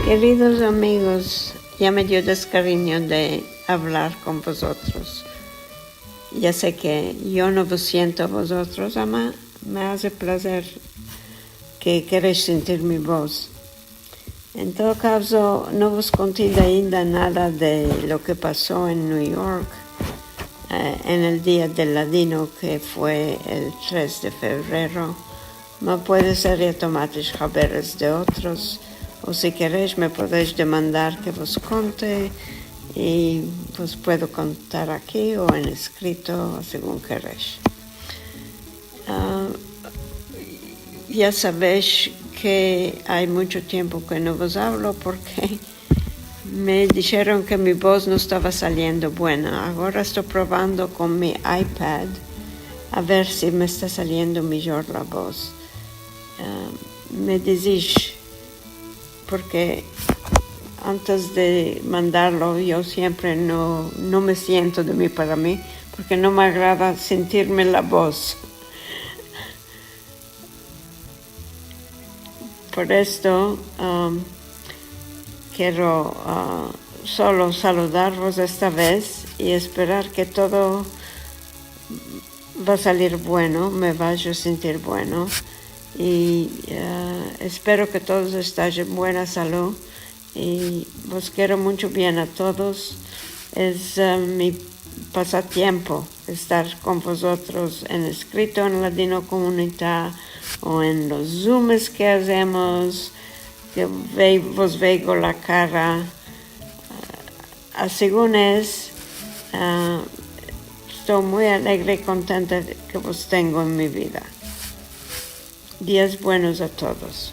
Queridos amigos, ya me dio descariño de hablar con vosotros. Ya sé que yo no vos siento a vosotros, ama me hace placer que queréis sentir mi voz. En todo caso, no vos conté ainda nada de lo que pasó en New York en el Día del Ladino, que fue el 3 de febrero. No puede ser ya tomates jaberes de otros, o si queréis me podéis demandar que vos conte y vos puedo contar aquí o en escrito, según queréis. Ya sabéis que hay mucho tiempo que no vos hablo porque me dijeron que mi voz no estaba saliendo buena. Ahora estoy probando con mi iPad a ver si me está saliendo mejor la voz. Me decís, porque antes de mandarlo yo siempre no me siento de mí para mí, porque no me agrada sentirme la voz. Por esto quiero solo saludaros esta vez y esperar que todo va a salir bueno, me vaya a sentir bueno y espero que todos estéis en buena salud y os quiero mucho bien a todos. Es mi pasatiempo estar con vosotros en escrito en Ladino Comunidad o en los zooms que hacemos, que vos veo la cara. Según es, estoy muy alegre y contenta que vos tengo en mi vida. Días buenos a todos.